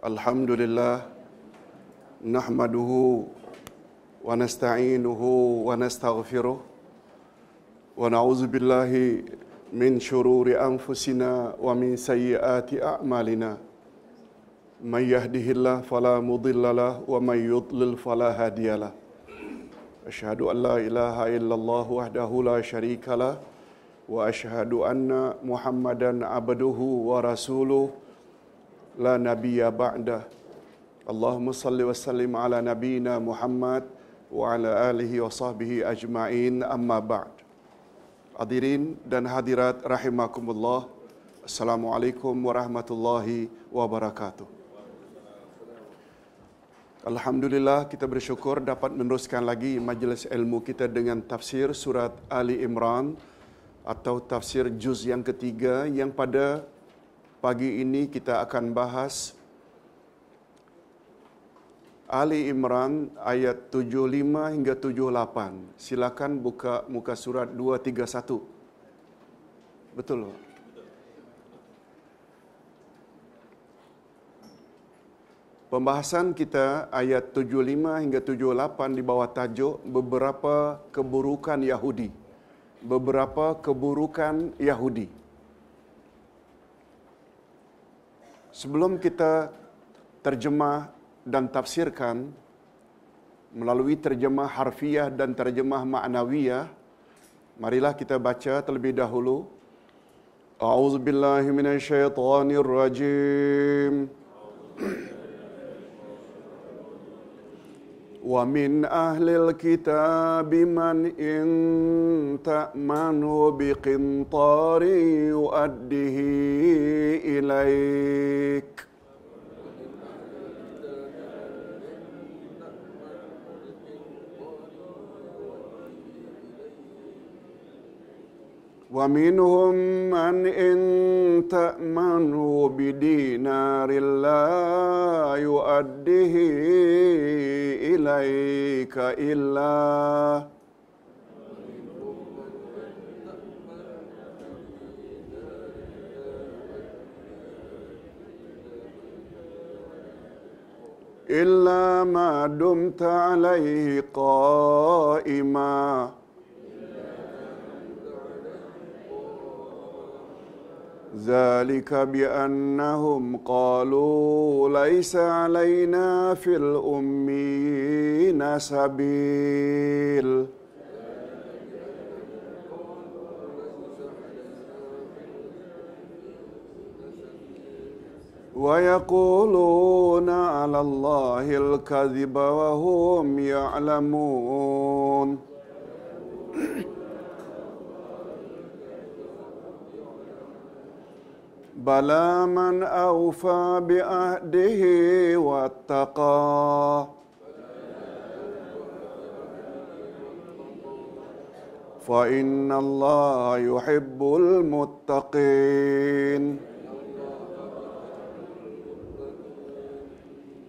Alhamdulillah nahmaduhu wa nasta'inuhu wa nastaghfiruh wa na'udzu billahi min shururi anfusina wa min sayyiati a'malina. May yahdihillahu fala mudhillalah wa may yudlil fala hadiyalah. Asyhadu an la ilaha illallah wahdahu la syarikalah wa asyhadu anna Muhammadan abduhu wa rasuluh la nabiyya ba'dah. Allahumma salli wa sallim ala nabiyyina Muhammad wa ala alihi wa sahbihi ajma'in, amma ba'd. Hadirin dan hadirat rahimakumullah, Assalamualaikum warahmatullahi wabarakatuh. Alhamdulillah, kita bersyukur dapat meneruskan lagi majlis ilmu kita dengan tafsir surat Ali Imran atau tafsir juz yang ketiga, yang pada pagi ini kita akan bahas Ali Imran ayat 75 hingga 78. Silakan buka muka surat 231. Betul? Pembahasan kita ayat 75 hingga 78 di bawah tajuk beberapa keburukan Yahudi. Beberapa keburukan Yahudi. Sebelum kita terjemah dan tafsirkan melalui terjemah harfiah dan terjemah ma'nawiyah, marilah kita baca terlebih dahulu. A'udzubillahi minasyaitonirrajim. Wa min ahlil kitabi man in ta'manu biqintari yu'addihi ilaik. Wa minhum man in ta'manu bidinarin la yu'addihi ilaika illa ma dumta alaihi qa'ima. ذلك بأنهم قالوا ليس علينا في الأمين سبيل ويقولون على الله الكذب وهم يعلمون. بلى من أوفى بعهده واتقى فإن الله يحب المتقين.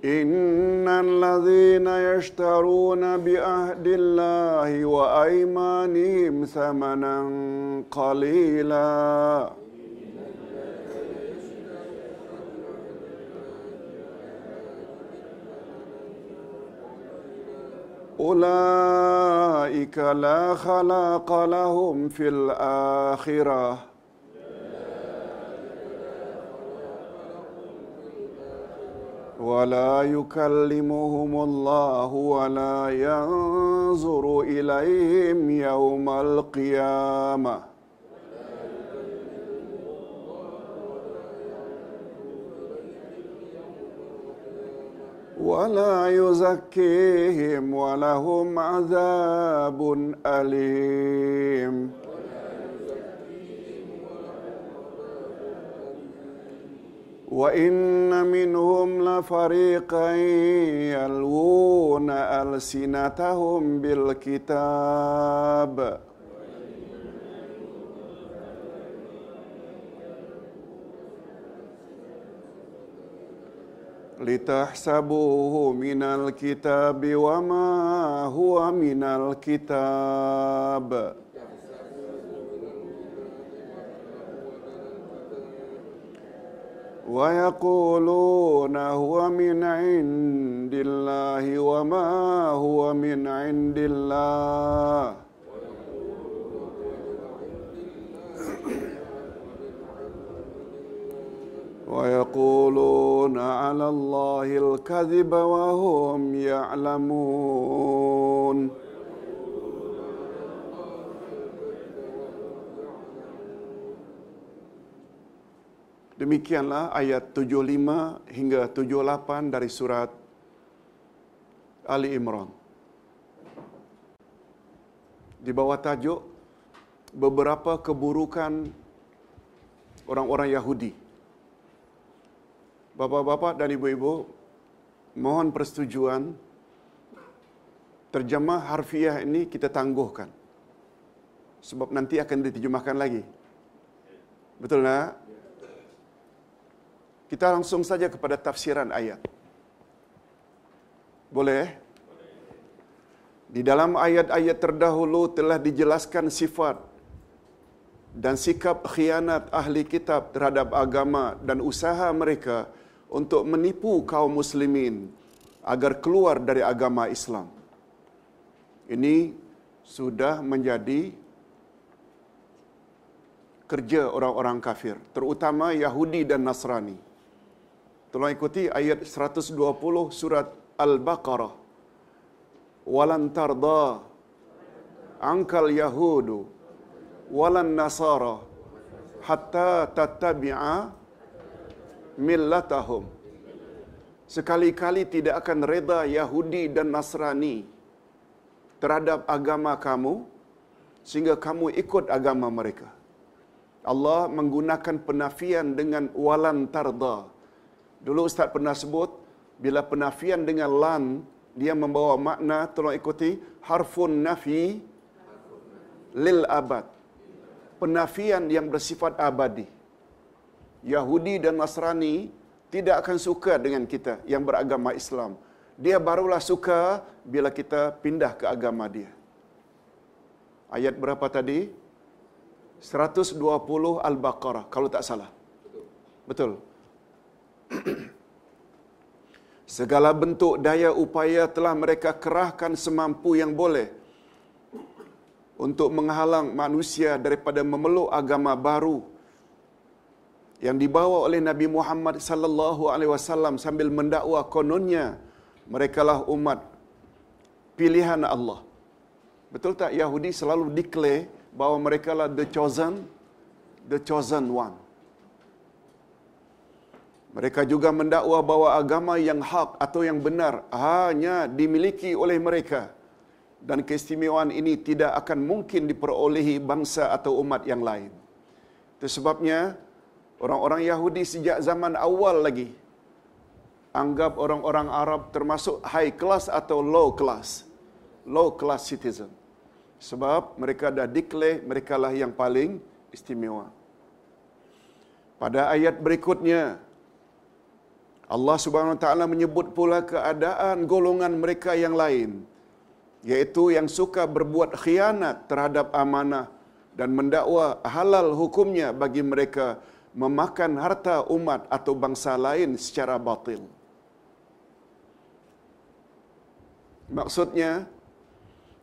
إن الذين يشترون بعهد الله وأيمانهم ثمنا قليلا أولئك لا خلاق لهم في الآخرة ولا يكلمهم الله ولا ينظر إليهم يوم القيامة ولا يزكيهم ولهم عذاب أليم. وإن منهم لفريقا يلوون ألسنتهم بالكتاب لتحسبوه من الكتاب وما هو من الكتاب ويقولون هو من عند الله وما هو من عند الله ويقولون على الله الكذب وهم يعلمون. Demikianlah ayat 75 hingga 78 dari surat Ali Imran. Di bawah tajuk beberapa keburukan orang-orang Yahudi. Bapa-bapa dan ibu-ibu, mohon persetujuan terjemah harfiah ini kita tangguhkan. Sebab nanti akan diterjemahkan lagi. Betul tak? Kita langsung saja kepada tafsiran ayat. Boleh? Di dalam ayat-ayat terdahulu telah dijelaskan sifat dan sikap khianat ahli kitab terhadap agama dan usaha mereka untuk menipu kaum muslimin agar keluar dari agama Islam. Ini sudah menjadi kerja orang-orang kafir, terutama Yahudi dan Nasrani. Tolong ikuti ayat 120 surat Al-Baqarah. Walan tarda ankal yahudu walan nasara hatta tattabi'a millatahum. Sekali-kali tidak akan reda Yahudi dan Nasrani terhadap agama kamu sehingga kamu ikut agama mereka. Allah menggunakan penafian dengan walan tarda. Dulu Ustaz pernah sebut, bila penafian dengan lan, dia membawa makna, tolong ikuti, harfun nafi lil abad. Penafian yang bersifat abadi. Yahudi dan Nasrani tidak akan suka dengan kita yang beragama Islam. Dia barulah suka bila kita pindah ke agama dia. Ayat berapa tadi? 120 Al-Baqarah, kalau tak salah. Betul. Segala bentuk daya upaya telah mereka kerahkan semampu yang boleh untuk menghalang manusia daripada memeluk agama baru yang dibawa oleh Nabi Muhammad sallallahu alaihi wasallam sambil mendakwa kononnya merekalah umat pilihan Allah. Betul tak Yahudi selalu declare bahawa merekalah the chosen one. Mereka juga mendakwa bahawa agama yang hak atau yang benar hanya dimiliki oleh mereka dan keistimewaan ini tidak akan mungkin diperolehi bangsa atau umat yang lain. Itu sebabnya orang-orang Yahudi sejak zaman awal lagi anggap orang-orang Arab termasuk high class atau low class citizen. Sebab mereka dah declare merekalah yang paling istimewa. Pada ayat berikutnya Allah Subhanahu Wa Taala menyebut pula keadaan golongan mereka yang lain, yaitu yang suka berbuat khianat terhadap amanah dan mendakwa halal hukumnya bagi mereka memakan harta umat atau bangsa lain secara batil. Maksudnya,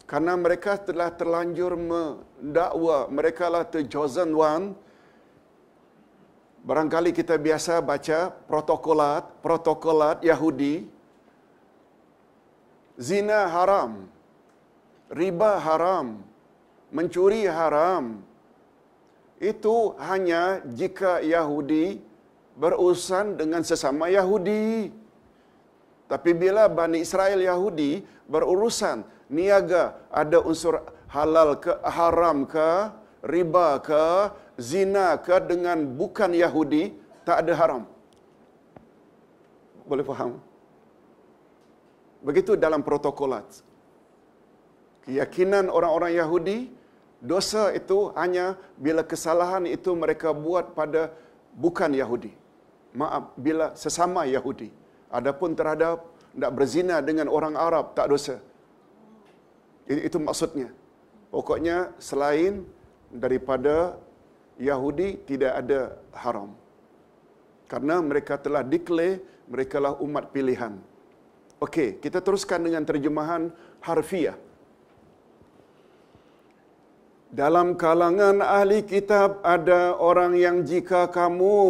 karena mereka telah terlanjur mendakwa merekalah the chosen one. Barangkali kita biasa baca protokolat Yahudi, zina haram, riba haram, mencuri haram. Itu hanya jika Yahudi berurusan dengan sesama Yahudi. Tapi bila Bani Israel Yahudi berurusan niaga, ada unsur halal ke haram ke riba ke zina ke dengan bukan Yahudi, tak ada haram. Boleh faham? Begitu dalam protokolat. Keyakinan orang-orang Yahudi, dosa itu hanya bila kesalahan itu mereka buat pada bukan Yahudi. Maaf, bila sesama Yahudi. Adapun terhadap nak berzina dengan orang Arab, tak dosa. Itu maksudnya. Pokoknya selain daripada Yahudi tidak ada haram. Karena mereka telah declare mereka lah umat pilihan. Okey, kita teruskan dengan terjemahan harfiah. Dalam kalangan ahli kitab ada orang yang jika kamu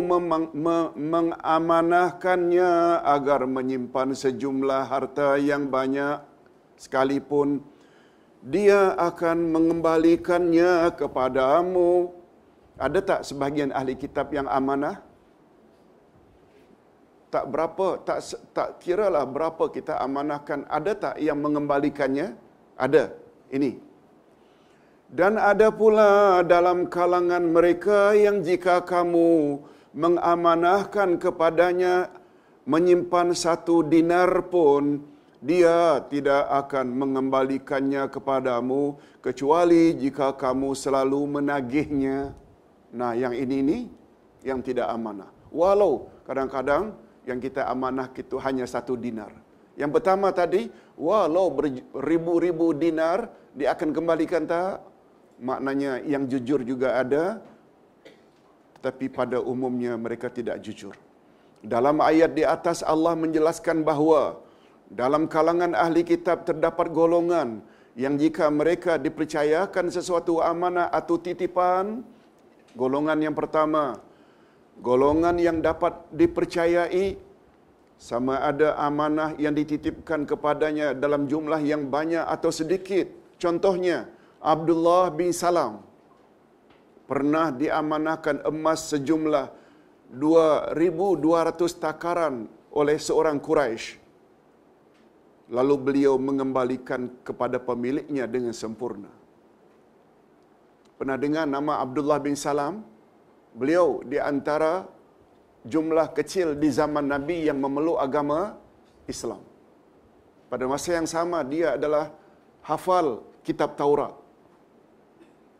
mengamanahkannya agar menyimpan sejumlah harta yang banyak sekalipun, dia akan mengembalikannya kepadamu. Ada tak sebahagian ahli kitab yang amanah? Tak berapa, tak kiralah berapa kita amanahkan. Ada tak yang mengembalikannya? Ada. Ini. Dan ada pula dalam kalangan mereka yang jika kamu mengamanahkan kepadanya menyimpan 1 dinar pun, dia tidak akan mengembalikannya kepadamu kecuali jika kamu selalu menagihnya. Nah, yang ini yang tidak amanah. Walau kadang-kadang yang kita amanah itu hanya 1 dinar. Yang pertama tadi, walau beribu-ribu dinar, dia akan kembalikan tak? Maknanya yang jujur juga ada, tetapi pada umumnya mereka tidak jujur. Dalam ayat di atas Allah menjelaskan bahawa dalam kalangan ahli kitab terdapat golongan yang jika mereka dipercayakan sesuatu amanah atau titipan, golongan yang pertama, golongan yang dapat dipercayai sama ada amanah yang dititipkan kepadanya dalam jumlah yang banyak atau sedikit. Contohnya, Abdullah bin Salam pernah diamanahkan emas sejumlah 2,200 takaran oleh seorang Quraisy. Lalu beliau mengembalikan kepada pemiliknya dengan sempurna. Pernah dengar nama Abdullah bin Salam? Beliau di antara jumlah kecil di zaman Nabi yang memeluk agama Islam. Pada masa yang sama, dia adalah hafal kitab Taurat.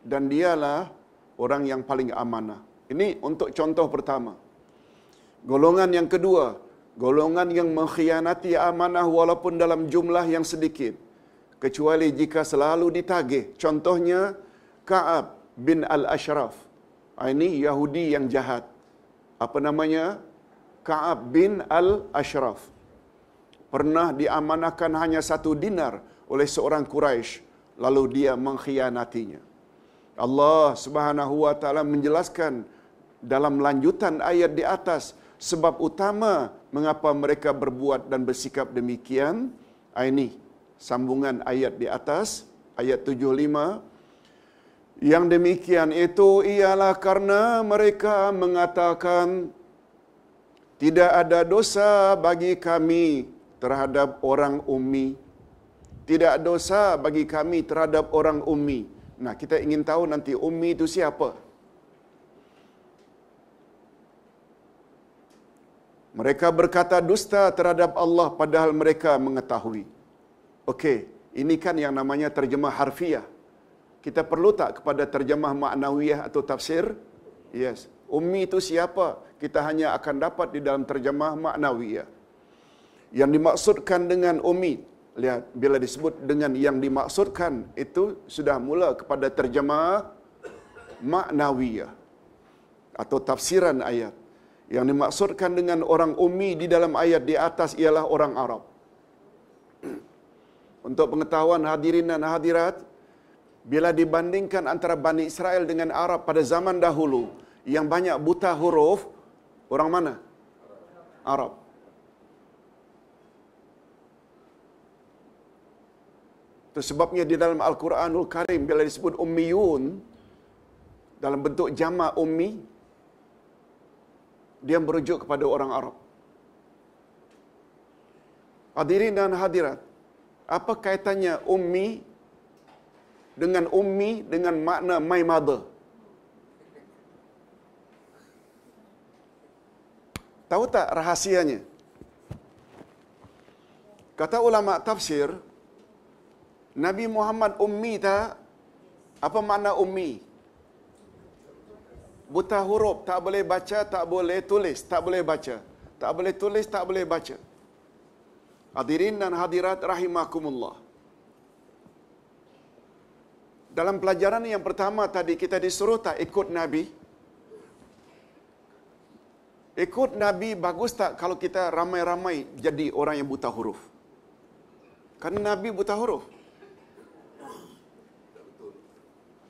Dan dialah orang yang paling amanah. Ini untuk contoh pertama. Golongan yang kedua, golongan yang mengkhianati amanah walaupun dalam jumlah yang sedikit, kecuali jika selalu ditagih. Contohnya, Ka'ab bin Al-Ashraf. Ini Yahudi yang jahat. Apa namanya? Ka'ab bin Al-Ashraf. Pernah diamanahkan hanya 1 dinar oleh seorang Quraisy, lalu dia mengkhianatinya. Allah Subhanahu wa taala menjelaskan dalam lanjutan ayat di atas sebab utama mengapa mereka berbuat dan bersikap demikian. Ini sambungan ayat di atas, ayat 75. Yang demikian itu ialah karena mereka mengatakan tidak ada dosa bagi kami terhadap orang ummi. Tidak dosa bagi kami terhadap orang ummi. Nah, kita ingin tahu nanti ummi itu siapa? Mereka berkata dusta terhadap Allah padahal mereka mengetahui. Okey, ini kan yang namanya terjemah harfiah. Kita perlu tak kepada terjemah maknawiyah atau tafsir? Yes. Ummi itu siapa? Kita hanya akan dapat di dalam terjemah maknawiyah. Yang dimaksudkan dengan ummi, lihat, bila disebut dengan yang dimaksudkan, itu sudah mula kepada terjemah maknawiyah atau tafsiran ayat. Yang dimaksudkan dengan orang ummi di dalam ayat di atas ialah orang Arab. Untuk pengetahuan hadirin dan hadirat, bila dibandingkan antara Bani Israel dengan Arab pada zaman dahulu, yang banyak buta huruf, orang mana? Arab. Itu sebabnya di dalam Al-Quranul Karim, bila disebut ummiyun, dalam bentuk jamak ummi, dia merujuk kepada orang Arab. Hadirin dan hadirat, apa kaitannya ummi dengan makna my mother? Tahu tak rahasianya? Kata ulama tafsir, Nabi Muhammad ummi tak? Apa makna ummi? Buta huruf, tak boleh baca, tak boleh tulis, tak boleh baca. Tak boleh tulis, tak boleh baca. Hadirin dan hadirat rahimakumullah. Dalam pelajaran yang pertama tadi kita disuruh tak ikut Nabi. Ikut Nabi bagus tak kalau kita ramai-ramai jadi orang yang buta huruf? Kan Nabi buta huruf.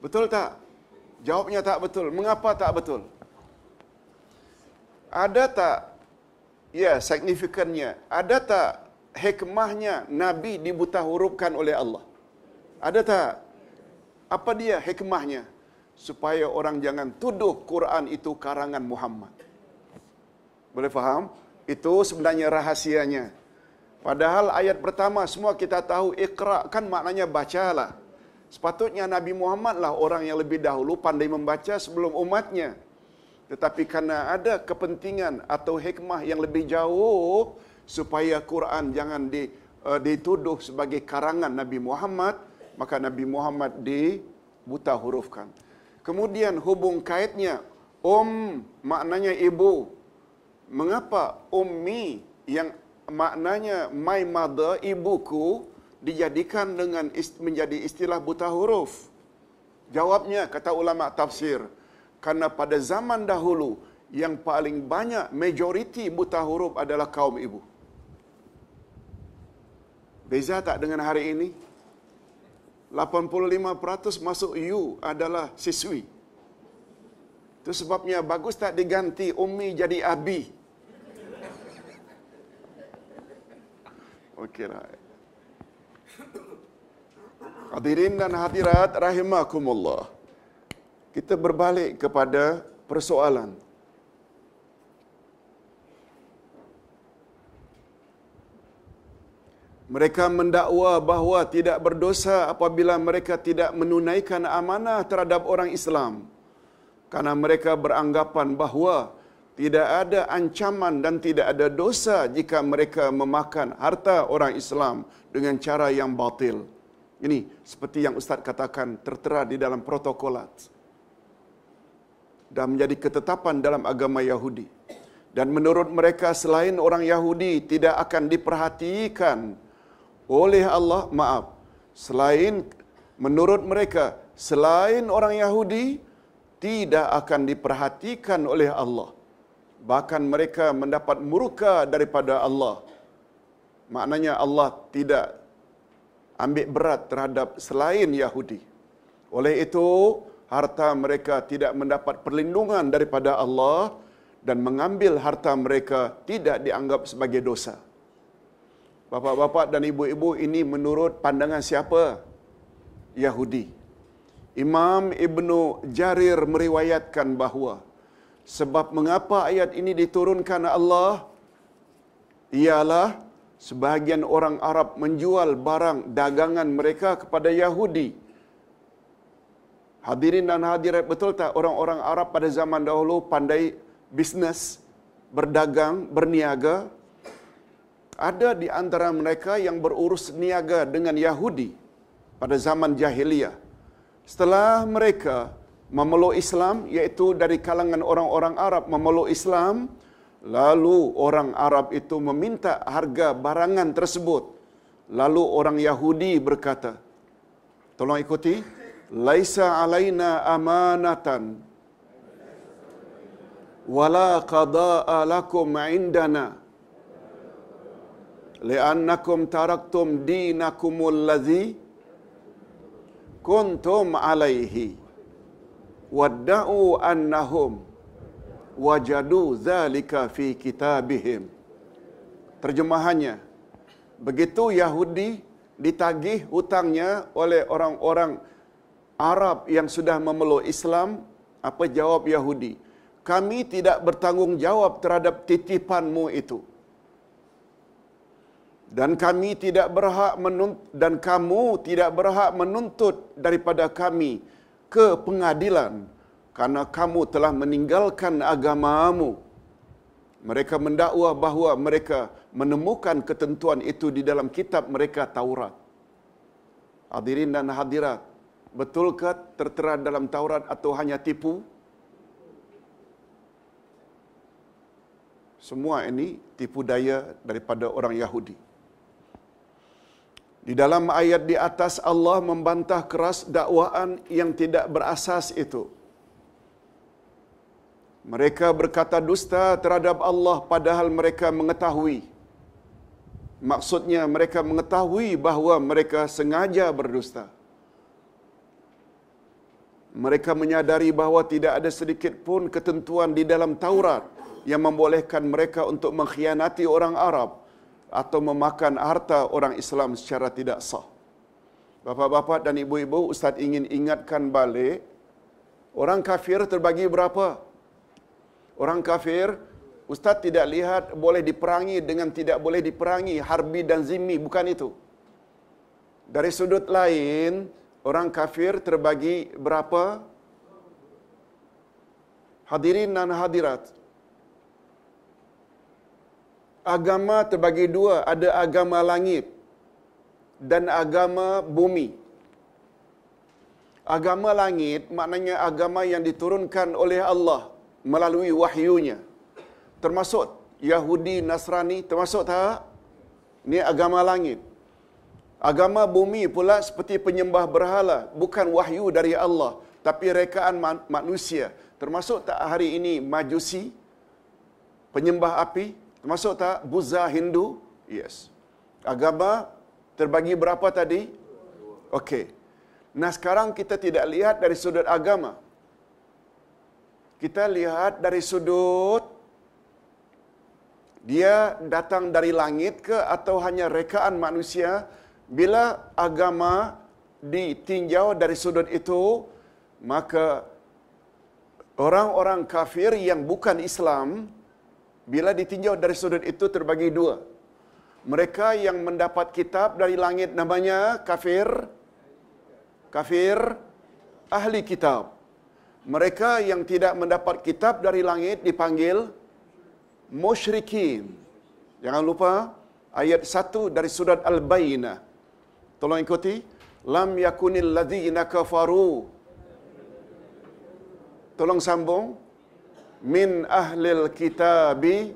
Betul tak? Jawabnya tak betul. Mengapa tak betul? Ada tak, ya, signifikannya? Ada tak hikmahnya Nabi dibuta hurufkan oleh Allah? Ada tak? Apa dia hikmahnya? Supaya orang jangan tuduh Quran itu karangan Muhammad. Boleh faham? Itu sebenarnya rahasianya. Padahal ayat pertama semua kita tahu, Iqra kan maknanya bacalah. Sepatutnya Nabi Muhammad lah orang yang lebih dahulu pandai membaca sebelum umatnya. Tetapi karena ada kepentingan atau hikmah yang lebih jauh supaya Quran jangan dituduh sebagai karangan Nabi Muhammad, maka Nabi Muhammad dibuta hurufkan. Kemudian hubung kaitnya, maknanya ibu. Mengapa ummi yang maknanya my mother, ibuku, dijadikan dengan menjadi istilah buta huruf? Jawabnya, kata ulama tafsir, karena pada zaman dahulu yang paling banyak majoriti buta huruf adalah kaum ibu. Beza tak dengan hari ini? 85% masuk U adalah siswi. Itu sebabnya bagus tak diganti ummi jadi abi? Okeylah. Hadirin dan hadirat rahimakumullah. Kita berbalik kepada persoalan. Mereka mendakwa bahawa tidak berdosa apabila mereka tidak menunaikan amanah terhadap orang Islam. Karena mereka beranggapan bahawa tidak ada ancaman dan tidak ada dosa jika mereka memakan harta orang Islam dengan cara yang batil. Ini seperti yang Ustaz katakan tertera di dalam protokolat dan menjadi ketetapan dalam agama Yahudi. Dan menurut mereka selain orang Yahudi tidak akan diperhatikan oleh Allah, menurut mereka selain orang Yahudi tidak akan diperhatikan oleh Allah. Bahkan mereka mendapat murka daripada Allah. Maknanya Allah tidak ambil berat terhadap selain Yahudi. Oleh itu, harta mereka tidak mendapat perlindungan daripada Allah dan mengambil harta mereka tidak dianggap sebagai dosa. Bapak-bapak dan ibu-ibu, ini menurut pandangan siapa? Yahudi. Imam Ibnu Jarir meriwayatkan bahawa sebab mengapa ayat ini diturunkan Allah ialah sebahagian orang Arab menjual barang dagangan mereka kepada Yahudi. Hadirin dan hadirat, betul tak orang-orang Arab pada zaman dahulu pandai bisnes, berdagang, berniaga? Ada di antara mereka yang berurus niaga dengan Yahudi pada zaman jahiliyah. Setelah mereka memeluk Islam, iaitu dari kalangan orang-orang Arab memeluk Islam, lalu orang Arab itu meminta harga barangan tersebut. Lalu orang Yahudi berkata, tolong ikuti, laisa alaina amanatan wala qada'a lakum indana li'annakum taraktum dinakumul ladzi kuntum alaihi wadda'u annahum wajadu zalika fi kitabihim. Terjemahannya, begitu Yahudi ditagih hutangnya oleh orang-orang Arab yang sudah memeluk Islam, apa jawab Yahudi? Kami tidak bertanggungjawab terhadap titipanmu itu. Dan kami tidak berhak dan kamu tidak berhak menuntut daripada kami ke pengadilan karena kamu telah meninggalkan agamamu. Mereka mendakwa bahawa mereka menemukan ketentuan itu di dalam kitab mereka Taurat. Hadirin dan hadirat, betulkah tertera dalam Taurat atau hanya tipu? Semua ini tipu daya daripada orang Yahudi. Di dalam ayat di atas Allah membantah keras dakwaan yang tidak berasas itu. Mereka berkata dusta terhadap Allah padahal mereka mengetahui. Maksudnya mereka mengetahui bahawa mereka sengaja berdusta. Mereka menyadari bahawa tidak ada sedikit pun ketentuan di dalam Taurat yang membolehkan mereka untuk mengkhianati orang Arab atau memakan harta orang Islam secara tidak sah. Bapa-bapa dan ibu-ibu, Ustaz ingin ingatkan balik, orang kafir terbagi berapa? Orang kafir, Ustaz tidak lihat boleh diperangi dengan tidak boleh diperangi, harbi dan zimmi, bukan itu. Dari sudut lain, orang kafir terbagi berapa? Hadirin dan hadirat. Agama terbagi dua, ada agama langit dan agama bumi. Agama langit maknanya agama yang diturunkan oleh Allah melalui wahyunya. Termasuk Yahudi, Nasrani, termasuk tak? Ini agama langit. Agama bumi pula seperti penyembah berhala, bukan wahyu dari Allah, tapi rekaan manusia. Termasuk tak hari ini Majusi, penyembah api? Termasuk tak Buddha Hindu? Yes. Agama terbagi berapa tadi? Okey. Nah sekarang kita tidak lihat dari sudut agama. Kita lihat dari sudut dia datang dari langit ke atau hanya rekaan manusia. Bila agama ditinjau dari sudut itu, maka orang-orang kafir yang bukan Islam, bila ditinjau dari sudut itu terbagi dua. Mereka yang mendapat kitab dari langit namanya kafir, kafir ahli kitab. Mereka yang tidak mendapat kitab dari langit dipanggil musyrikin. Jangan lupa ayat 1 dari surat Al-Bayyinah. Tolong ikuti. Lam yakunil ladzina kafaru. Tolong sambung. Min ahlil kitabi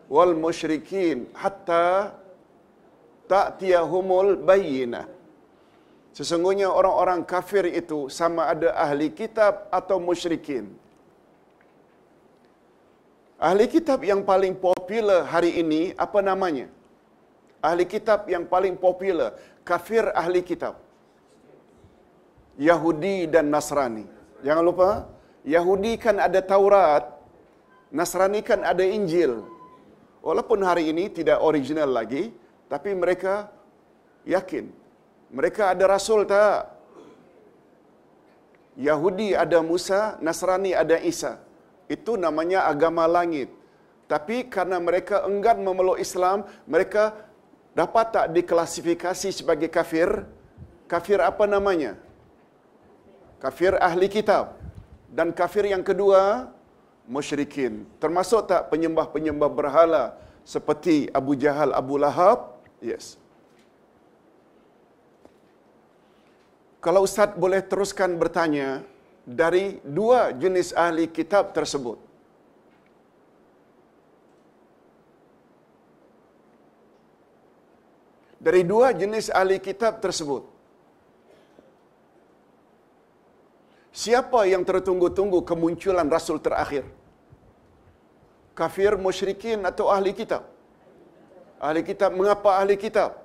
wal musyrikin hatta ta'tiyahumul bayyinah. Sesungguhnya orang-orang kafir itu sama ada ahli kitab atau musyrikin. Ahli kitab yang paling popular hari ini apa namanya? Ahli kitab yang paling popular, kafir ahli kitab. Yahudi dan Nasrani. Jangan lupa, Yahudi kan ada Taurat, Nasrani kan ada Injil. Walaupun hari ini tidak original lagi, tapi mereka yakin. Mereka ada Rasul tak? Yahudi ada Musa, Nasrani ada Isa. Itu namanya agama langit. Tapi karena mereka enggan memeluk Islam, mereka dapat tak diklasifikasi sebagai kafir? Kafir apa namanya? Kafir ahli kitab. Dan kafir yang kedua, musyrikin. Termasuk tak penyembah-penyembah berhala seperti Abu Jahal, Abu Lahab? Yes. Kalau Ustaz boleh teruskan bertanya, dari dua jenis ahli kitab tersebut, dari dua jenis ahli kitab tersebut, siapa yang tertunggu-tunggu kemunculan Rasul terakhir? Kafir, musyrikin atau ahli kitab? Ahli kitab. Mengapa ahli kitab?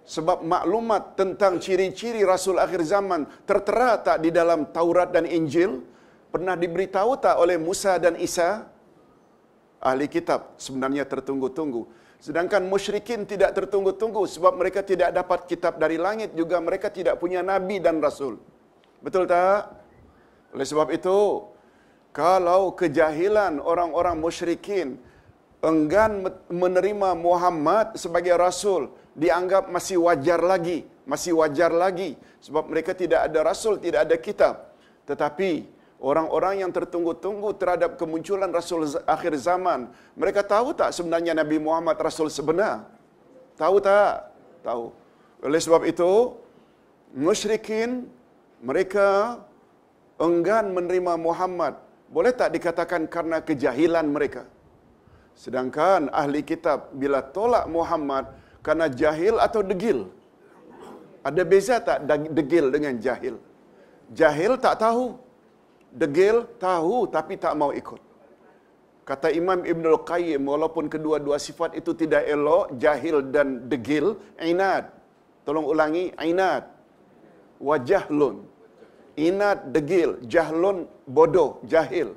Sebab maklumat tentang ciri-ciri Rasul akhir zaman tertera tak di dalam Taurat dan Injil? Pernah diberitahu tak oleh Musa dan Isa? Ahli kitab sebenarnya tertunggu-tunggu. Sedangkan musyrikin tidak tertunggu-tunggu sebab mereka tidak dapat kitab dari langit, juga mereka tidak punya nabi dan rasul. Betul tak? Oleh sebab itu, kalau kejahilan orang-orang musyrikin enggan menerima Muhammad sebagai rasul, dianggap masih wajar lagi sebab mereka tidak ada rasul, tidak ada kitab. Tetapi orang-orang yang tertunggu-tunggu terhadap kemunculan Rasul akhir zaman, mereka tahu tak sebenarnya Nabi Muhammad Rasul sebenar? Tahu tak? Tahu. Oleh sebab itu, musyrikin mereka enggan menerima Muhammad. Boleh tak dikatakan karena kejahilan mereka? Sedangkan ahli kitab bila tolak Muhammad karena jahil atau degil? Ada beza tak degil dengan jahil? Jahil tak tahu. Degil tahu tapi tak mau ikut. Kata Imam Ibnul Qayyim, walaupun kedua-dua sifat itu tidak elok, jahil dan degil, inad. Tolong ulangi, inad. Wa jahlun. Inad, degil, jahlun, bodoh, jahil.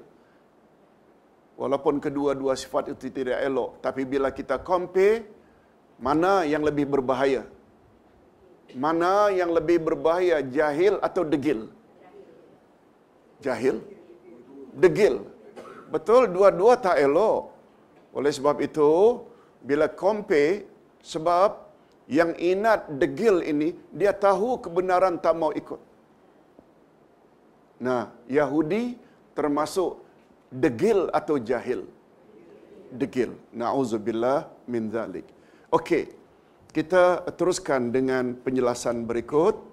Walaupun kedua-dua sifat itu tidak elok, tapi bila kita compare, mana yang lebih berbahaya? Mana yang lebih berbahaya, jahil atau degil? Jahil, degil. Betul, dua-dua tak elok. Oleh sebab itu, bila compare, sebab yang inat degil ini, dia tahu kebenaran tak mau ikut. Nah, Yahudi termasuk degil atau jahil? Degil. Na'udzubillah min zalik. Okey, kita teruskan dengan penjelasan berikut.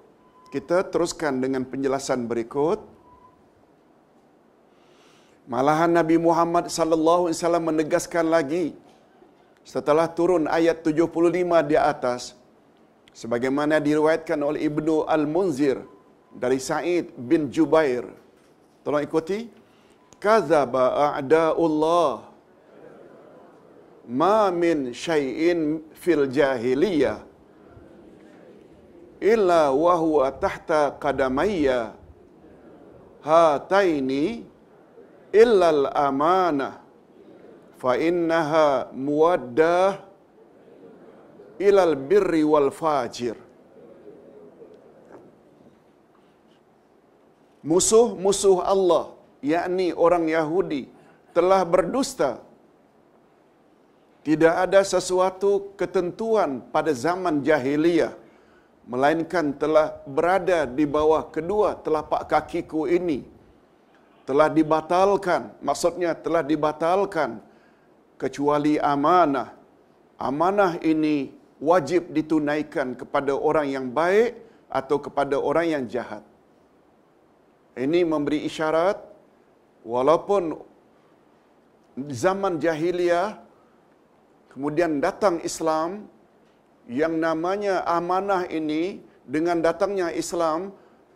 Malahan Nabi Muhammad sallallahu alaihi wasallam menegaskan lagi setelah turun ayat 75 di atas, sebagaimana diriwayatkan oleh Ibnu Al-Munzir dari Sa'id bin Jubair. Tolong ikuti. Kadzaba a'da'ullah ma min syai'in fil jahiliyah illa wa huwa tahta qadamayya hataini illa al-amanah fa innaha muwaddah ilal birri wal fajir. Musuh-musuh Allah, yakni orang Yahudi, telah berdusta. Tidak ada sesuatu ketentuan pada zaman jahiliyah, melainkan telah berada di bawah kedua telapak kakiku ini. Telah dibatalkan, maksudnya telah dibatalkan, kecuali amanah. Amanah ini wajib ditunaikan kepada orang yang baik atau kepada orang yang jahat. Ini memberi isyarat, walaupun zaman jahiliyah, kemudian datang Islam, yang namanya amanah ini dengan datangnya Islam,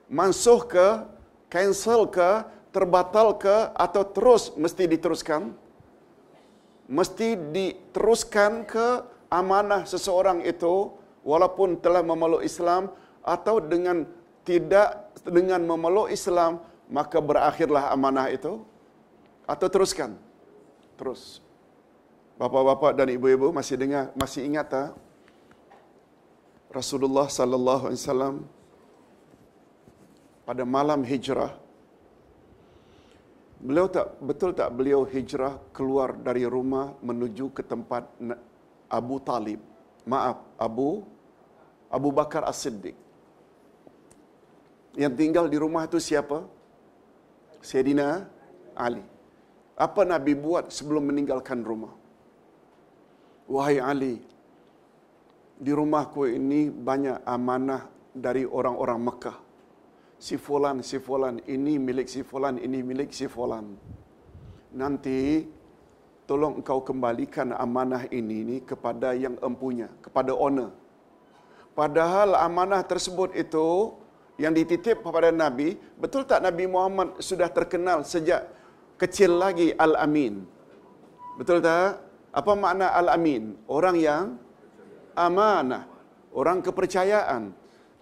mansuh ke, cancel ke, terbatal ke, atau terus mesti diteruskan? Mesti diteruskan ke amanah seseorang itu, walaupun telah memeluk Islam, atau dengan memeluk Islam, maka berakhirlah amanah itu, atau teruskan? Terus. Bapa-bapa dan ibu-ibu masih ingat tak? Rasulullah sallallahu alaihi wasallam pada malam hijrah, betul tak beliau hijrah keluar dari rumah menuju ke tempat Abu Talib. Abu Bakar As-Siddiq. Yang tinggal di rumah itu siapa? Sayyidina Ali. Apa Nabi buat sebelum meninggalkan rumah? Wahai Ali, di rumahku ini banyak amanah dari orang-orang Mekah. Si fulan, ini milik si fulan, ini milik si fulan. Nanti tolong engkau kembalikan amanah ini kepada yang empunya, kepada owner. Padahal amanah tersebut itu yang dititip kepada Nabi, betul tak Nabi Muhammad sudah terkenal sejak kecil lagi Al-Amin? Betul tak? Apa makna Al-Amin? Orang yang amanah, orang kepercayaan.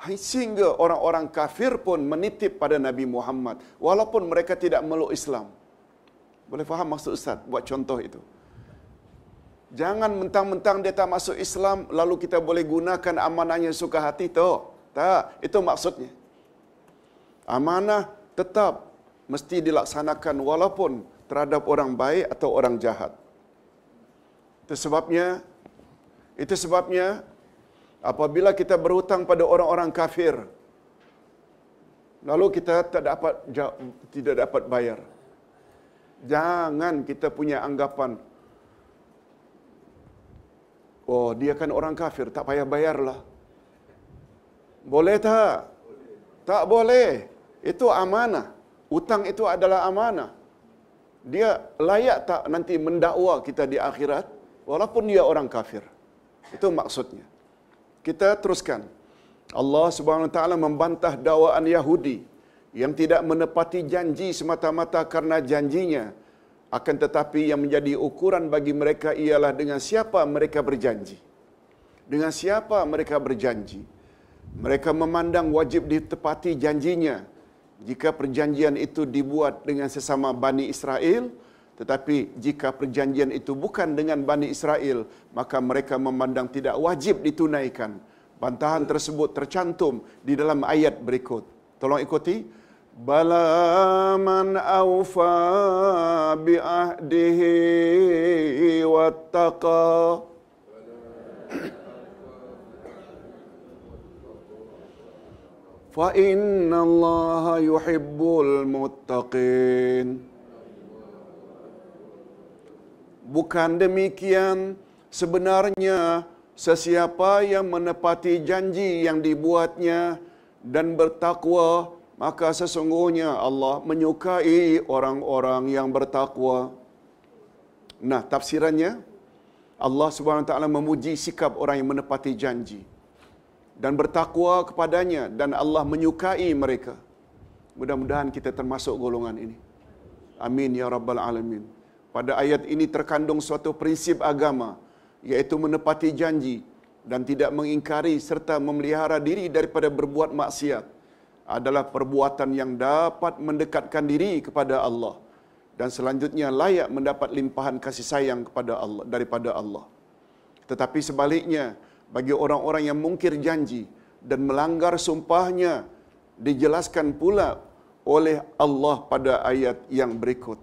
Sehingga orang-orang kafir pun menitip pada Nabi Muhammad, walaupun mereka tidak meluk Islam. Boleh faham maksud Ustaz? Buat contoh itu. Jangan mentang-mentang dia tak masuk Islam, lalu kita boleh gunakan amanahnya suka hati tu. Tak, itu maksudnya. Amanah tetap mesti dilaksanakan walaupun terhadap orang baik atau orang jahat. Itu sebabnya apabila kita berhutang pada orang-orang kafir, lalu kita tidak dapat bayar, jangan kita punya anggapan, oh dia kan orang kafir, tak payah bayarlah. Boleh tak? Tak boleh. Itu amanah. Hutang itu adalah amanah. Dia layak tak nanti mendakwa kita di akhirat, walaupun dia orang kafir. Itu maksudnya. Kita teruskan. Allah Subhanahu Wa Taala membantah dakwaan Yahudi yang tidak menepati janji semata-mata karena janjinya, Akan tetapi yang menjadi ukuran bagi mereka ialah dengan siapa mereka berjanji. Dengan siapa mereka berjanji. Mereka memandang wajib ditepati janjinya jika perjanjian itu dibuat dengan sesama Bani Israel, tetapi jika perjanjian itu bukan dengan Bani Israel, maka mereka memandang tidak wajib ditunaikan. Bantahan tersebut tercantum di dalam ayat berikut. Tolong ikuti. Bala man awfa bi'ahdihi wattaqa. Fa inna Allaha yuhibbul muttaqin. Bukan demikian, sebenarnya sesiapa yang menepati janji yang dibuatnya dan bertakwa, maka sesungguhnya Allah menyukai orang-orang yang bertakwa. Nah, tafsirannya, Allah Subhanahu Wa Taala memuji sikap orang yang menepati janji dan bertakwa kepadanya, dan Allah menyukai mereka. Mudah-mudahan kita termasuk golongan ini. Amin ya rabbal alamin. Pada ayat ini terkandung suatu prinsip agama, yaitu menepati janji dan tidak mengingkari serta memelihara diri daripada berbuat maksiat adalah perbuatan yang dapat mendekatkan diri kepada Allah dan selanjutnya layak mendapat limpahan kasih sayang kepada Allah daripada Allah. Tetapi sebaliknya, bagi orang-orang yang mungkir janji dan melanggar sumpahnya, dijelaskan pula oleh Allah pada ayat yang berikut.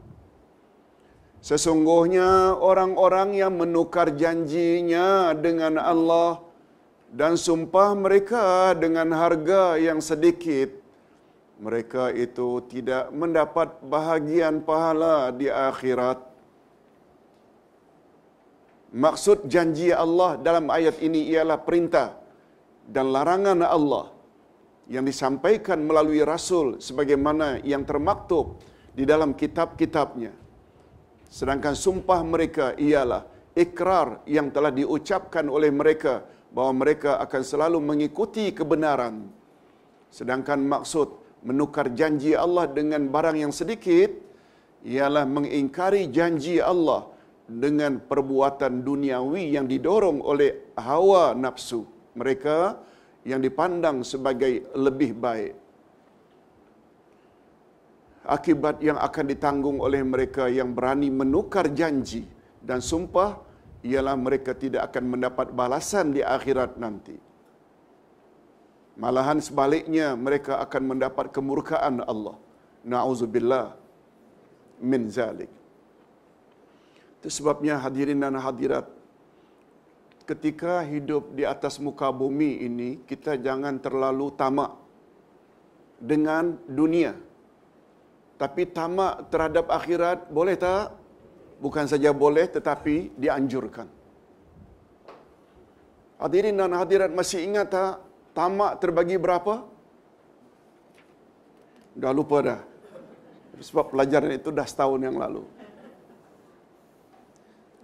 Sesungguhnya orang-orang yang menukar janjinya dengan Allah dan sumpah mereka dengan harga yang sedikit, mereka itu tidak mendapat bahagian pahala di akhirat. Maksud janji Allah dalam ayat ini ialah perintah dan larangan Allah yang disampaikan melalui Rasul sebagaimana yang termaktub di dalam kitab-kitabnya. Sedangkan sumpah mereka ialah ikrar yang telah diucapkan oleh mereka bahawa mereka akan selalu mengikuti kebenaran. Sedangkan maksud menukar janji Allah dengan barang yang sedikit ialah mengingkari janji Allah dengan perbuatan duniawi yang didorong oleh hawa nafsu mereka yang dipandang sebagai lebih baik. Akibat yang akan ditanggung oleh mereka yang berani menukar janji dan sumpah ialah mereka tidak akan mendapat balasan di akhirat nanti. Malahan sebaliknya, mereka akan mendapat kemurkaan Allah. Na'udzubillah min zalik. Itu sebabnya hadirin dan hadirat, ketika hidup di atas muka bumi ini, kita jangan terlalu tamak dengan dunia. Tapi tamak terhadap akhirat boleh tak? Bukan saja boleh, tetapi dianjurkan. Hadirin dan hadirat, masih ingat tak tamak terbagi berapa? Dah lupa dah. Sebab pelajaran itu dah setahun yang lalu.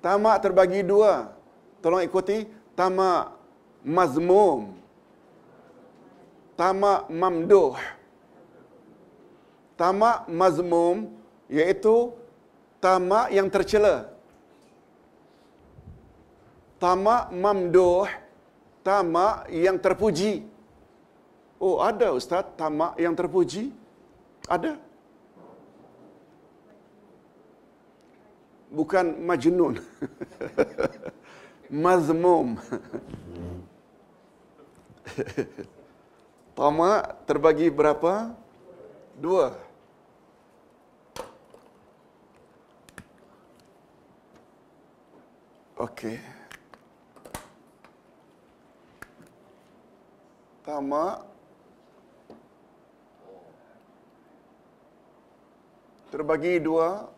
Tamak terbagi dua. Tolong ikuti. Tamak mazmum, tamak mamduh. Tamak mazmum iaitu tamak yang tercela. Tamak mamduh, tamak yang terpuji. Oh, ada Ustaz tamak yang terpuji? Ada. Bukan majnun. Mazmum. Tamak terbagi berapa? Dua. Okey. Tamak terbagi dua.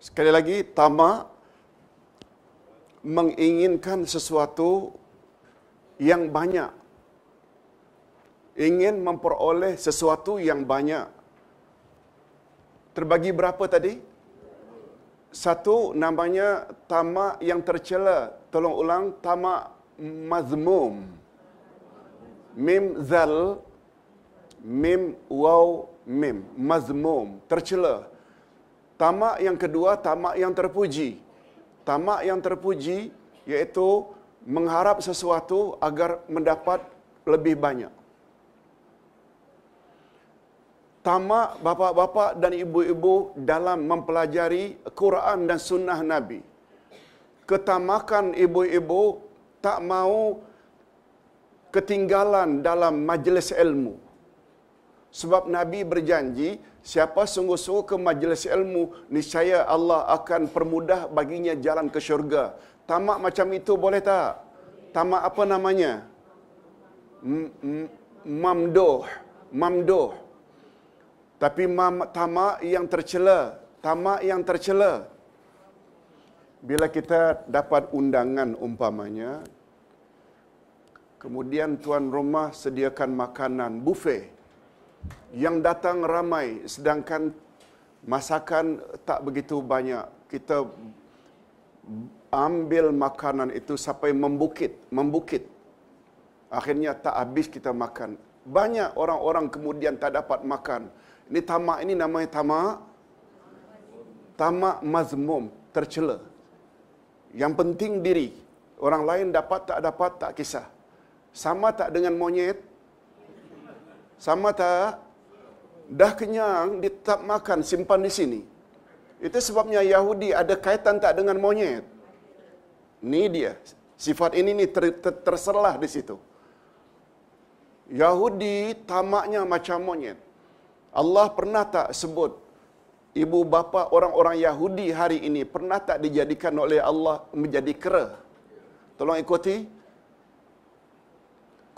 Sekali lagi, tamak menginginkan sesuatu yang banyak. Ingin memperoleh sesuatu yang banyak. Terbagi berapa tadi? Satu namanya tamak yang tercela. Tolong ulang, tamak mazmum. Mim zal, mim waw mim, mazmum, tercela. Tamak yang kedua, tamak yang terpuji. Tamak yang terpuji iaitu mengharap sesuatu agar mendapat lebih banyak. Tamak bapa-bapa dan ibu-ibu dalam mempelajari Quran dan sunnah Nabi. Ketamakan ibu-ibu tak mau ketinggalan dalam majlis ilmu. Sebab Nabi berjanji, siapa sungguh-sungguh ke majlis ilmu, niscaya Allah akan permudah baginya jalan ke syurga. Tamak macam itu boleh tak? Tamak apa namanya? Mamduh. Mamduh. Tapi tamak yang tercela. Tamak yang tercela. Bila kita dapat undangan umpamanya, kemudian tuan rumah sediakan makanan buffet, yang datang ramai sedangkan masakan tak begitu banyak, kita ambil makanan itu sampai membukit. Akhirnya tak habis kita makan. Banyak orang-orang kemudian tak dapat makan. Ini tamak, ini namanya tamak mazmum, tercela. Yang penting diri. Orang lain dapat tak kisah. Sama tak dengan monyet? Sama tak? Dah kenyang, dia tak makan, simpan di sini. Itu sebabnya Yahudi ada kaitan tak dengan monyet? Ni dia. Sifat ini ni terserlah di situ. Yahudi tamaknya macam monyet. Allah pernah tak sebut ibu bapa orang-orang Yahudi hari ini pernah tak dijadikan oleh Allah menjadi kera? Tolong ikuti.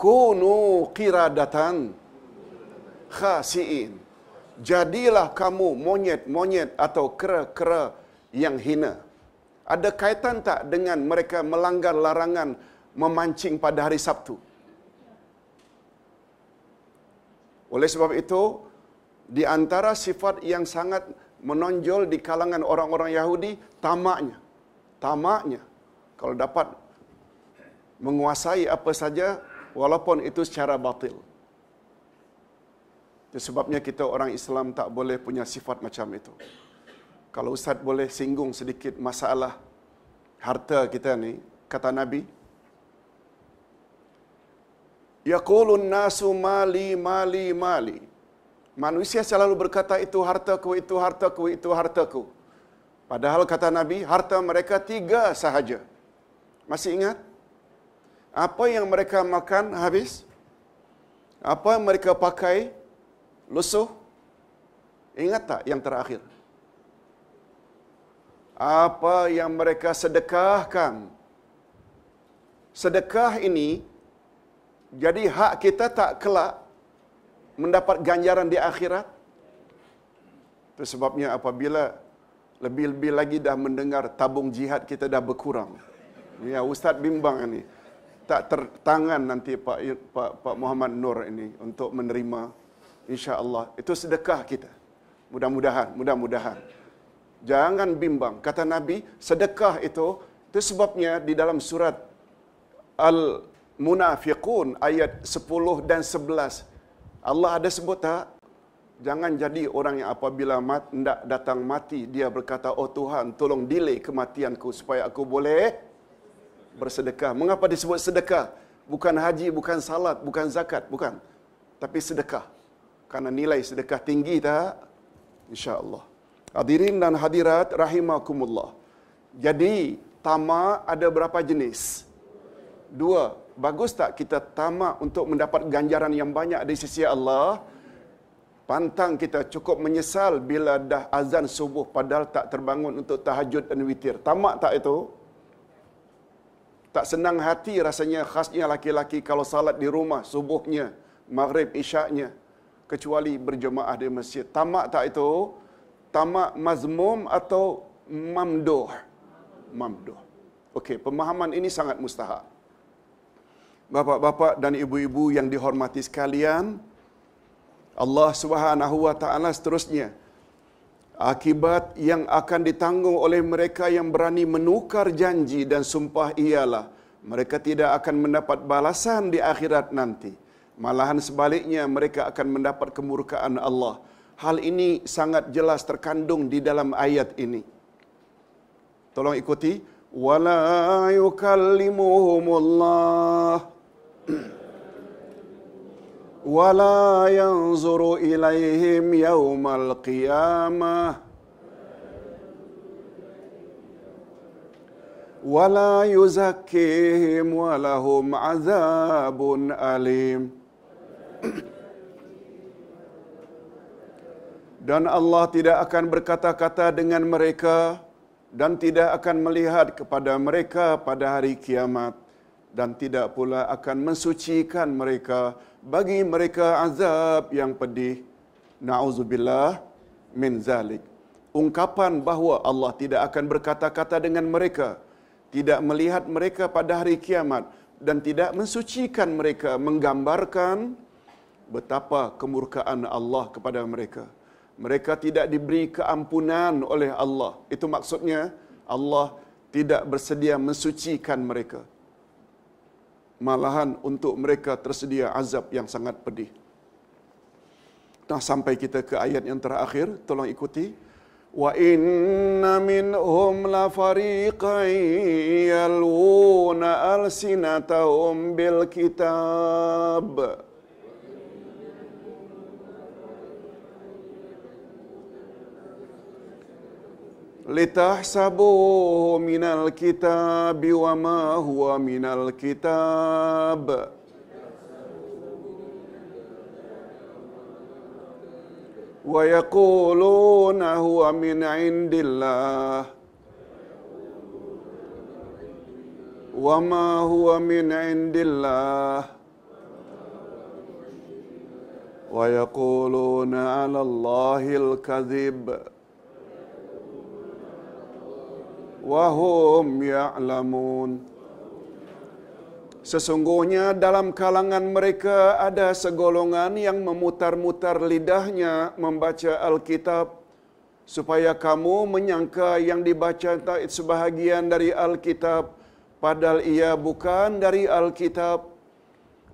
Kunu qiradatan khasiin. Jadilah kamu monyet-monyet atau kera-kera yang hina. Ada kaitan tak dengan mereka melanggar larangan memancing pada hari Sabtu? Oleh sebab itu, di antara sifat yang sangat menonjol di kalangan orang-orang Yahudi, tamaknya. Tamaknya. Kalau dapat menguasai apa saja, walaupun itu secara batil. Itu sebabnya kita orang Islam tak boleh punya sifat macam itu. Kalau Ustaz boleh singgung sedikit masalah harta kita ni, kata Nabi, yaqulun nasu mali mali mali. Manusia selalu berkata itu hartaku, itu hartaku, itu hartaku. Padahal kata Nabi, harta mereka 3 sahaja. Masih ingat? Apa yang mereka makan habis? Apa yang mereka pakai lusuh? Ingat tak yang terakhir? Apa yang mereka sedekahkan? Sedekah ini jadi hak kita tak kelak mendapat ganjaran di akhirat. Itu sebabnya apabila lebih-lebih lagi dah mendengar tabung jihad kita dah berkurang. Ya, Ustaz bimbang ini. Tak tertangan nanti Pak Muhammad Nur ini untuk menerima, insya-Allah. Itu sedekah kita. Mudah-mudahan. Jangan bimbang. Kata Nabi, sedekah itu sebabnya di dalam surat Al-Munafiqun ayat 10 dan 11 Allah ada sebut tak? Jangan jadi orang yang apabila hendak datang mati, dia berkata, oh Tuhan, tolong delay kematianku supaya aku boleh bersedekah. Mengapa disebut sedekah? Bukan haji, bukan salat, bukan zakat, bukan. Tapi sedekah. Karena nilai sedekah tinggi tak? InsyaAllah. Hadirin dan hadirat rahimakumullah. Jadi, tamak ada berapa jenis? 2. Bagus tak kita tamak untuk mendapat ganjaran yang banyak di sisi Allah? Pantang kita cukup menyesal bila dah azan subuh padahal tak terbangun untuk tahajud dan witir. Tamak tak itu? Tak senang hati rasanya khasnya laki-laki kalau salat di rumah subuhnya, maghrib, isyaknya, kecuali berjemaah di masjid. Tamak tak itu? Tamak mazmum atau mamduh. Mamduh. Okey, pemahaman ini sangat mustahak. Bapa-bapa dan ibu-ibu yang dihormati sekalian, Allah Subhanahu wa taala seterusnya, akibat yang akan ditanggung oleh mereka yang berani menukar janji dan sumpah ialah mereka tidak akan mendapat balasan di akhirat nanti. Malahan sebaliknya, mereka akan mendapat kemurkaan Allah. Hal ini sangat jelas terkandung di dalam ayat ini. Tolong ikuti. Wala yukallimuhumullah wala yanzuru ilaihim yaumal qiyamah wala yuzakkihim walahum azabun alim. Dan Allah tidak akan berkata-kata dengan mereka dan tidak akan melihat kepada mereka pada hari kiamat, dan tidak pula akan mensucikan mereka, bagi mereka azab yang pedih. Na'udzubillah min zalik. Ungkapan bahawa Allah tidak akan berkata-kata dengan mereka, tidak melihat mereka pada hari kiamat, dan tidak mensucikan mereka, menggambarkan betapa kemurkaan Allah kepada mereka. Mereka tidak diberi keampunan oleh Allah. Itu maksudnya Allah tidak bersedia mensucikan mereka. Malahan untuk mereka tersedia azab yang sangat pedih. Nah, sampai kita ke ayat yang terakhir, tolong ikuti. Wa inna minhum la fariqan yalwuna alsinatahum bil kitab. Litahsabuhu minal kitab wa ma huwa minal kitab wa yaquluna huwa min indillah wa ma huwa min indillah wa yaquluna 'ala Allahil kadhib wahum ya'lamun. Sesungguhnya dalam kalangan mereka ada segolongan yang memutar-mutar lidahnya membaca Alkitab, supaya kamu menyangka yang dibaca sebahagian dari Alkitab, padahal ia bukan dari Alkitab.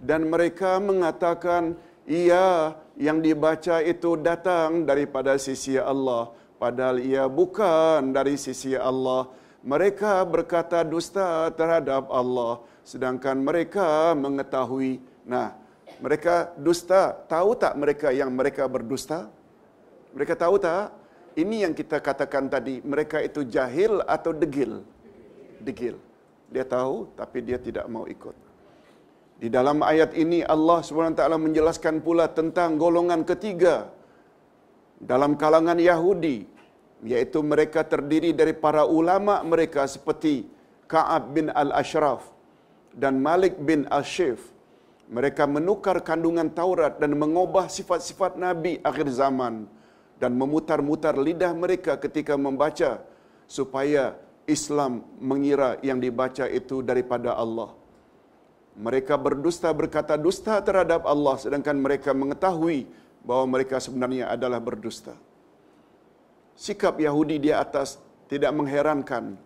Dan mereka mengatakan, ia yang dibaca itu datang daripada sisi Allah, padahal ia bukan dari sisi Allah. Mereka berkata dusta terhadap Allah, sedangkan mereka mengetahui. Nah, mereka dusta. Tahu tak mereka yang mereka berdusta? Mereka tahu tak? Ini yang kita katakan tadi, mereka itu jahil atau degil? Degil. Dia tahu, tapi dia tidak mau ikut. Di dalam ayat ini Allah SWT menjelaskan pula tentang golongan ketiga dalam kalangan Yahudi, yaitu mereka terdiri dari para ulama mereka seperti Ka'ab bin Al-Ashraf dan Malik bin Al-Shif. Mereka menukar kandungan Taurat dan mengubah sifat-sifat Nabi akhir zaman dan memutar-mutar lidah mereka ketika membaca, supaya Islam mengira yang dibaca itu daripada Allah. Mereka berdusta, berkata dusta terhadap Allah, sedangkan mereka mengetahui bahawa mereka sebenarnya adalah berdusta. Sikap Yahudi di atas tidak mengherankan,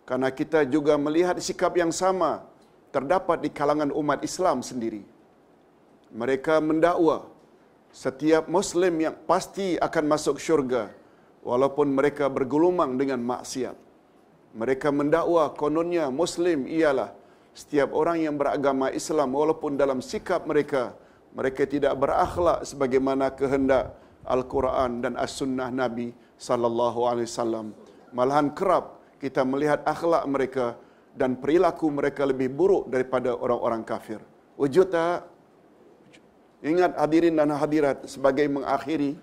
karena kita juga melihat sikap yang sama terdapat di kalangan umat Islam sendiri. Mereka mendakwa setiap Muslim yang pasti akan masuk syurga, walaupun mereka bergelumang dengan maksiat. Mereka mendakwa kononnya Muslim ialah setiap orang yang beragama Islam, walaupun dalam sikap mereka, mereka tidak berakhlak sebagaimana kehendak Al-Quran dan As-Sunnah Nabi sallallahu alaihi wasallam. Malahan kerap kita melihat akhlak mereka dan perilaku mereka lebih buruk daripada orang-orang kafir. Wujud tak? Ingat hadirin dan hadirat, sebagai mengakhiri,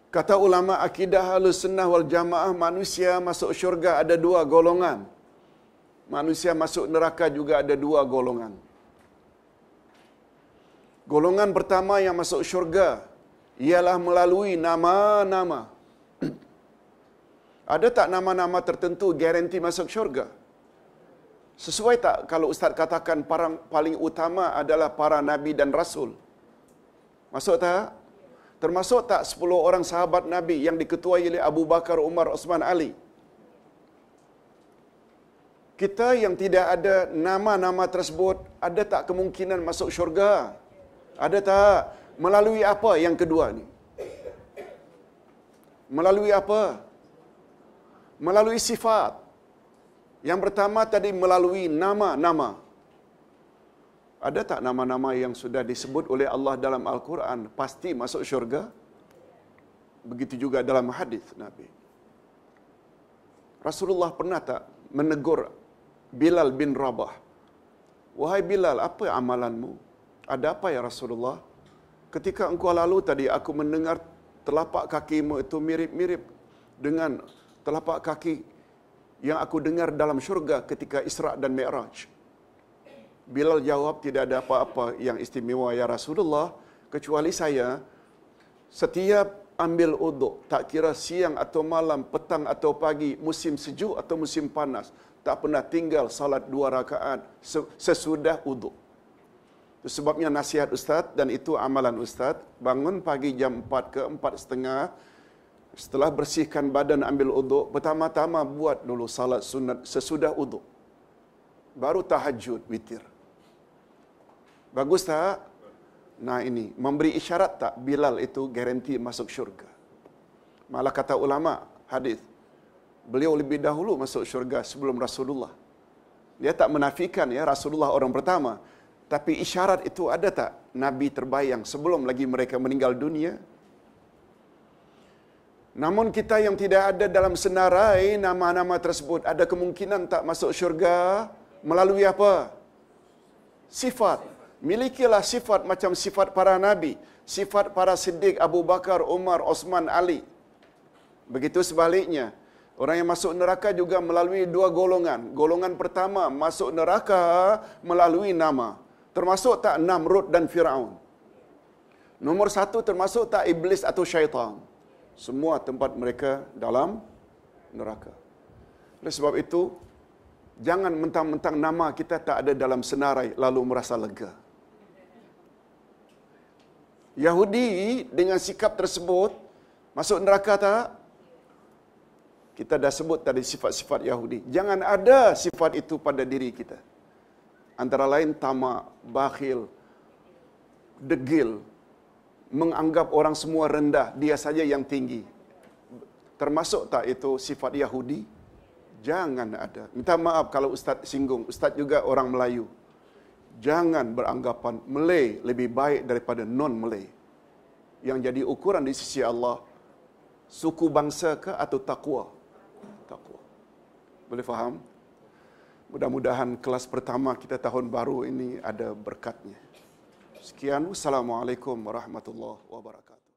kata ulama akidah Ahlussunnah wal Jamaah, manusia masuk syurga ada dua golongan. Manusia masuk neraka juga ada dua golongan. Golongan pertama yang masuk syurga ialah melalui nama-nama. Ada tak nama-nama tertentu garanti masuk syurga? Sesuai tak kalau Ustaz katakan paling utama adalah para Nabi dan Rasul? Masuk tak? Termasuk tak 10 orang sahabat Nabi yang diketuai oleh Abu Bakar, Umar, Osman, Ali? Kita yang tidak ada nama-nama tersebut, ada tak kemungkinan masuk syurga? Ada tak? Melalui apa yang kedua ni? Melalui apa? Melalui sifat. Yang pertama tadi melalui nama-nama. Ada tak nama-nama yang sudah disebut oleh Allah dalam Al-Quran pasti masuk syurga? Begitu juga dalam hadis Nabi. Rasulullah pernah tak menegur Bilal bin Rabah? Wahai Bilal, apa amalanmu? Ada apa ya Rasulullah? Ketika engkau lalu tadi, aku mendengar telapak kakimu itu mirip-mirip dengan telapak kaki yang aku dengar dalam syurga ketika Isra' dan Mi'raj. Bilal jawab, tidak ada apa-apa yang istimewa ya Rasulullah, kecuali saya setiap ambil uduk, tak kira siang atau malam, petang atau pagi, musim sejuk atau musim panas, tak pernah tinggal salat 2 rakaat sesudah uduk. Itu sebabnya nasihat Ustaz, dan itu amalan Ustaz, bangun pagi jam 4 ke 4:30, setelah bersihkan badan ambil uduk, pertama-tama buat dulu salat sunat sesudah uduk. Baru tahajud, witir. Bagus tak? Nah ini, memberi isyarat tak Bilal itu garanti masuk syurga. Malah kata ulama hadis, beliau lebih dahulu masuk syurga sebelum Rasulullah. Dia tak menafikan ya Rasulullah orang pertama. Tapi isyarat itu ada tak Nabi terbayang sebelum lagi mereka meninggal dunia? Namun kita yang tidak ada dalam senarai nama-nama tersebut, ada kemungkinan tak masuk syurga melalui apa? Sifat. Milikilah sifat macam sifat para Nabi, sifat para Siddiq, Abu Bakar, Umar, Osman, Ali. Begitu sebaliknya, orang yang masuk neraka juga melalui 2 golongan. Golongan pertama masuk neraka melalui nama. Termasuk tak Namrud dan Fir'aun? Nomor 1 termasuk tak iblis atau syaitan? Semua tempat mereka dalam neraka. Oleh sebab itu, jangan mentang-mentang nama kita tak ada dalam senarai lalu merasa lega. Yahudi dengan sikap tersebut masuk neraka tak? Kita dah sebut tadi sifat-sifat Yahudi. Jangan ada sifat itu pada diri kita. Antara lain tamak, bakhil, degil, menganggap orang semua rendah, dia saja yang tinggi. Termasuk tak itu sifat Yahudi? Jangan ada. Minta maaf kalau Ustaz singgung. Ustaz juga orang Melayu. Jangan beranggapan Malay lebih baik daripada non-Malay. Yang jadi ukuran di sisi Allah, suku bangsa ke atau takwa? Takwa. Boleh faham? Mudah-mudahan kelas pertama kita tahun baru ini ada berkatnya. Sekian. Wassalamualaikum warahmatullahi wabarakatuh.